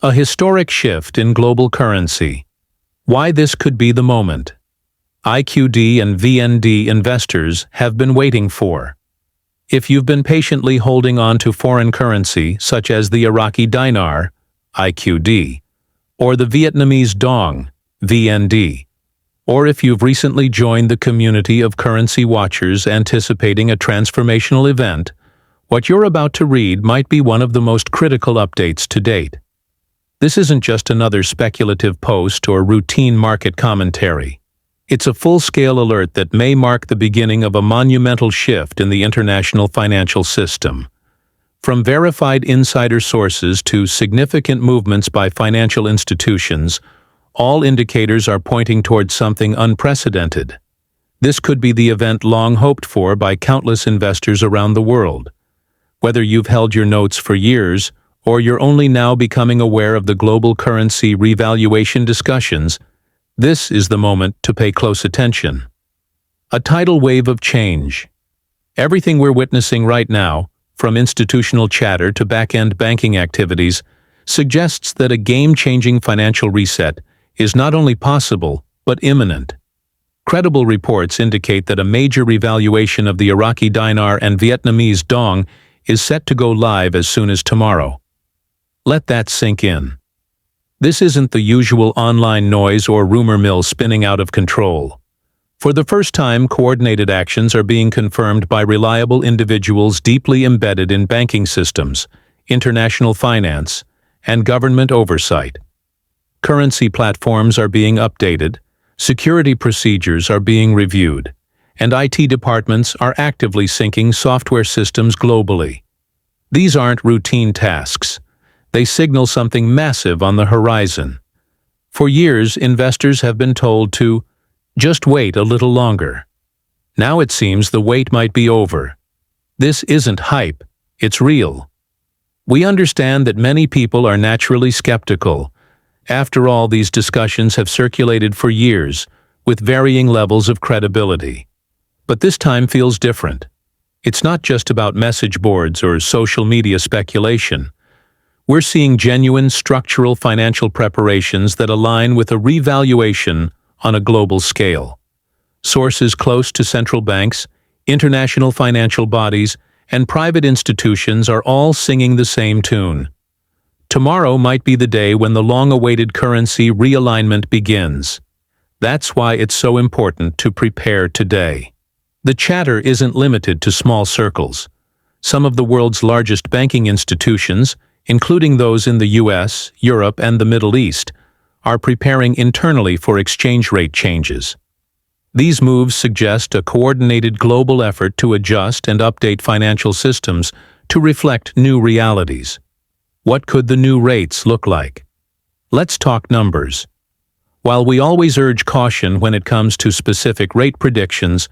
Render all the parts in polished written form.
A historic shift in global currency. Why this could be the moment. IQD and VND investors have been waiting for. If you've been patiently holding on to foreign currency such as the Iraqi Dinar, IQD, or the Vietnamese Dong, VND, or if you've recently joined the community of currency watchers anticipating a transformational event, what you're about to read might be one of the most critical updates to date. This isn't just another speculative post or routine market commentary. It's a full-scale alert that may mark the beginning of a monumental shift in the international financial system. From verified insider sources to significant movements by financial institutions, all indicators are pointing towards something unprecedented. This could be the event long hoped for by countless investors around the world. Whether you've held your notes for years, or you're only now becoming aware of the global currency revaluation discussions, this is the moment to pay close attention. A tidal wave of change. Everything we're witnessing right now, from institutional chatter to back-end banking activities, suggests that a game-changing financial reset is not only possible, but imminent. Credible reports indicate that a major revaluation of the Iraqi Dinar and Vietnamese Dong is set to go live as soon as tomorrow. Let that sink in. This isn't the usual online noise or rumor mill spinning out of control. For the first time, coordinated actions are being confirmed by reliable individuals deeply embedded in banking systems, international finance, and government oversight. Currency platforms are being updated, security procedures are being reviewed, and IT departments are actively syncing software systems globally. These aren't routine tasks. They signal something massive on the horizon. For years, investors have been told to just wait a little longer. Now it seems the wait might be over. This isn't hype, it's real. We understand that many people are naturally skeptical. After all, these discussions have circulated for years, with varying levels of credibility. But this time feels different. It's not just about message boards or social media speculation. We're seeing genuine structural financial preparations that align with a revaluation on a global scale. Sources close to central banks, international financial bodies, and private institutions are all singing the same tune. Tomorrow might be the day when the long-awaited currency realignment begins. That's why it's so important to prepare today. The chatter isn't limited to small circles. Some of the world's largest banking institutions, including those in the US, Europe, and the Middle East, are preparing internally for exchange rate changes. These moves suggest a coordinated global effort to adjust and update financial systems to reflect new realities. What could the new rates look like? Let's talk numbers. While we always urge caution when it comes to specific rate predictions,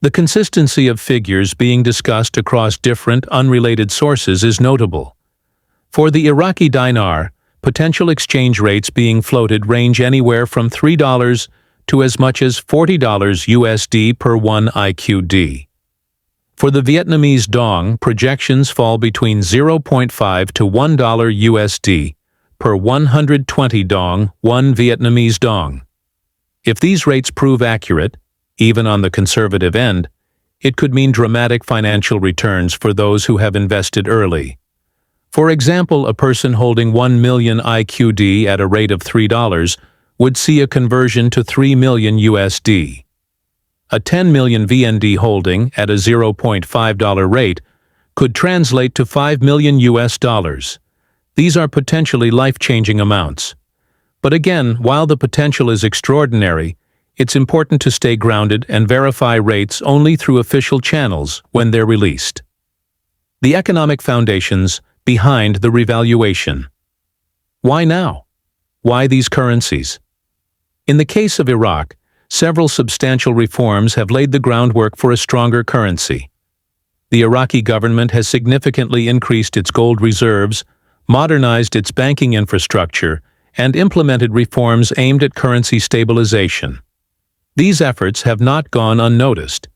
the consistency of figures being discussed across different, unrelated sources is notable. For the Iraqi dinar, potential exchange rates being floated range anywhere from $3 to as much as $40 USD per 1 IQD. For the Vietnamese Dong, projections fall between $0.5 to $1 USD per 120 Dong, 1 Vietnamese Dong. If these rates prove accurate, even on the conservative end, it could mean dramatic financial returns for those who have invested early. For example, a person holding 1 million IQD at a rate of $3 would see a conversion to 3 million USD. A 10 million VND holding at a $0.5 rate could translate to 5 million US dollars. These are potentially life-changing amounts. But again, while the potential is extraordinary, it's important to stay grounded and verify rates only through official channels when they're released. The economic foundations behind the revaluation. Why now? Why these currencies? In the case of Iraq, several substantial reforms have laid the groundwork for a stronger currency. The Iraqi government has significantly increased its gold reserves, modernized its banking infrastructure, and implemented reforms aimed at currency stabilization. These efforts have not gone unnoticed.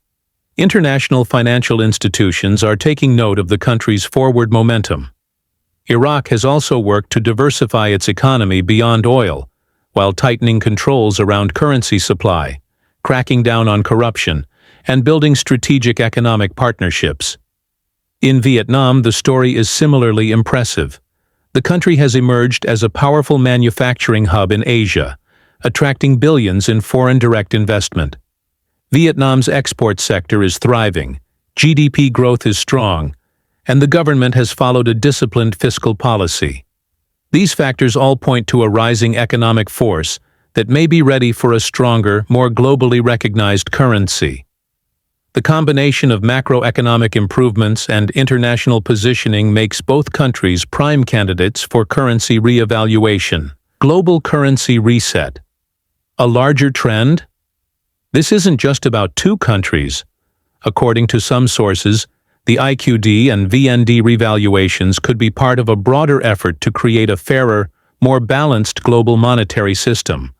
International financial institutions are taking note of the country's forward momentum. Iraq has also worked to diversify its economy beyond oil, while tightening controls around currency supply, cracking down on corruption, and building strategic economic partnerships. In Vietnam, the story is similarly impressive. The country has emerged as a powerful manufacturing hub in Asia, attracting billions in foreign direct investment. Vietnam's export sector is thriving, GDP growth is strong, and the government has followed a disciplined fiscal policy. These factors all point to a rising economic force that may be ready for a stronger, more globally recognized currency. The combination of macroeconomic improvements and international positioning makes both countries prime candidates for currency reevaluation. Global currency reset. A larger trend? This isn't just about two countries. According to some sources, the IQD and VND revaluations could be part of a broader effort to create a fairer, more balanced global monetary system.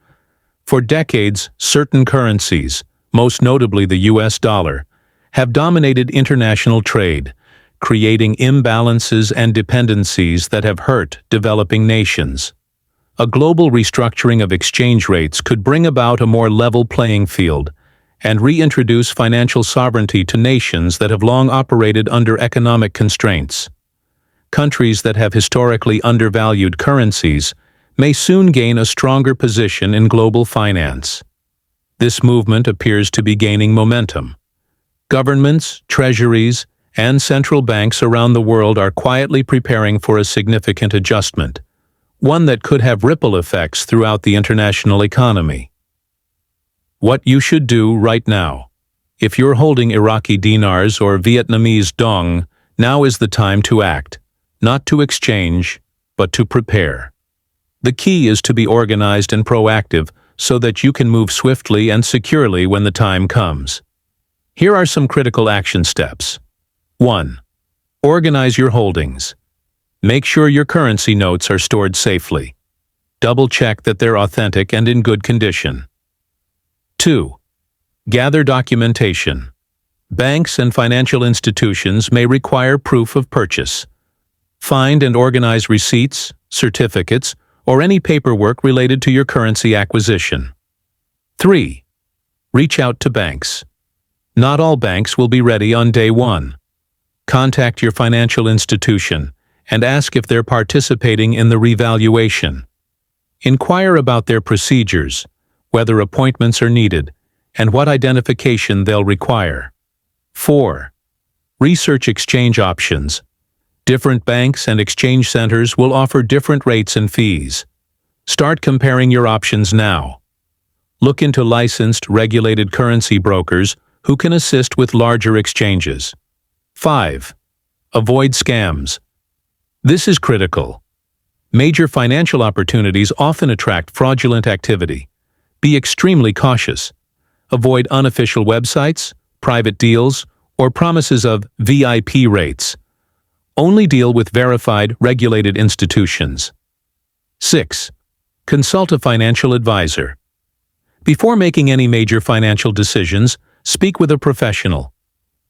For decades, certain currencies, most notably the US dollar, have dominated international trade, creating imbalances and dependencies that have hurt developing nations. A global restructuring of exchange rates could bring about a more level playing field and reintroduce financial sovereignty to nations that have long operated under economic constraints. Countries that have historically undervalued currencies may soon gain a stronger position in global finance. This movement appears to be gaining momentum. Governments, treasuries, and central banks around the world are quietly preparing for a significant adjustment, one that could have ripple effects throughout the international economy. What you should do right now. If you're holding Iraqi dinars or Vietnamese dong, now is the time to act, not to exchange, but to prepare. The key is to be organized and proactive so that you can move swiftly and securely when the time comes. Here are some critical action steps. 1. Organize your holdings. Make sure your currency notes are stored safely. Double-check that they're authentic and in good condition. 2. Gather documentation. Banks and financial institutions may require proof of purchase. Find and organize receipts, certificates, or any paperwork related to your currency acquisition. 3. Reach out to banks. Not all banks will be ready on day one. Contact your financial institution and ask if they're participating in the revaluation. Inquire about their procedures, whether appointments are needed, and what identification they'll require. 4. Research exchange options. Different banks and exchange centers will offer different rates and fees. Start comparing your options now. Look into licensed, regulated currency brokers who can assist with larger exchanges. 5. Avoid scams. This is critical. Major financial opportunities often attract fraudulent activity. Be extremely cautious. Avoid unofficial websites, private deals, or promises of VIP rates. Only deal with verified, regulated institutions. 6. Consult a financial advisor. Before making any major financial decisions, speak with a professional.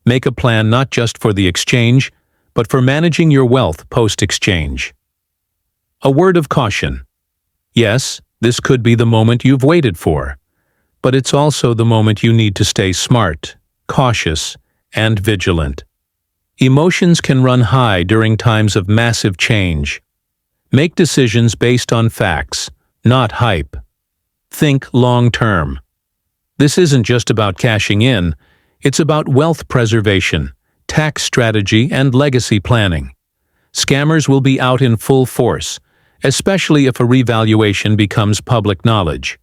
Make a plan not just for the exchange, but for managing your wealth post-exchange. A word of caution. Yes, this could be the moment you've waited for, but it's also the moment you need to stay smart, cautious, and vigilant. Emotions can run high during times of massive change. Make decisions based on facts, not hype. Think long-term. This isn't just about cashing in, it's about wealth preservation, tax strategy, and legacy planning. Scammers will be out in full force, especially if a revaluation becomes public knowledge.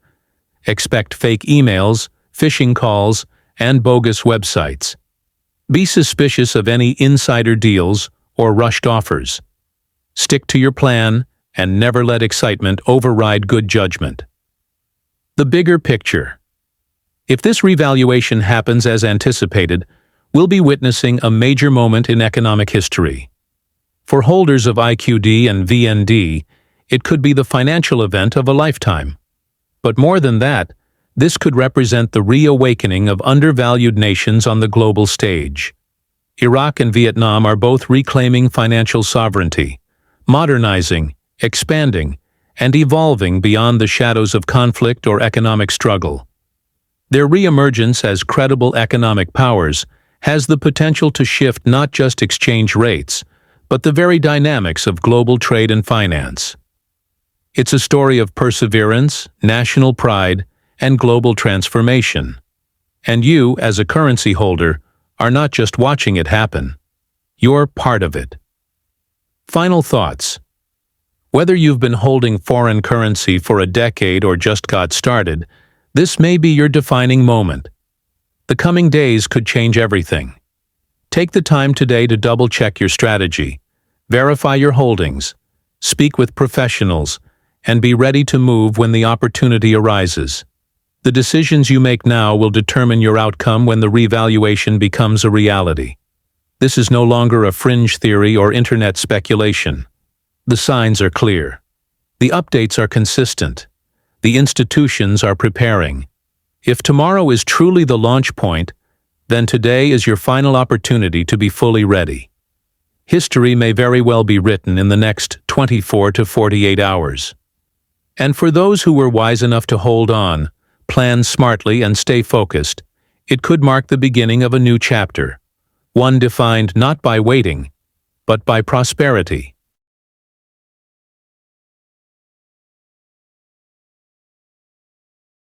Expect fake emails, phishing calls, and bogus websites. Be suspicious of any insider deals or rushed offers. Stick to your plan and never let excitement override good judgment. The bigger picture. If this revaluation happens as anticipated, we'll be witnessing a major moment in economic history. For holders of IQD and VND, it could be the financial event of a lifetime. But more than that, this could represent the reawakening of undervalued nations on the global stage. Iraq and Vietnam are both reclaiming financial sovereignty, modernizing, expanding, and evolving beyond the shadows of conflict or economic struggle. Their re-emergence as credible economic powers has the potential to shift not just exchange rates, but the very dynamics of global trade and finance. It's a story of perseverance, national pride, and global transformation. And you, as a currency holder, are not just watching it happen. You're part of it. Final thoughts. Whether you've been holding foreign currency for a decade or just got started, this may be your defining moment. The coming days could change everything. Take the time today to double-check your strategy, verify your holdings, speak with professionals, and be ready to move when the opportunity arises. The decisions you make now will determine your outcome when the revaluation becomes a reality. This is no longer a fringe theory or internet speculation. The signs are clear. The updates are consistent. The institutions are preparing. If tomorrow is truly the launch point, then today is your final opportunity to be fully ready. History may very well be written in the next 24 to 48 hours. And for those who were wise enough to hold on, plan smartly and stay focused, it could mark the beginning of a new chapter, one defined not by waiting, but by prosperity.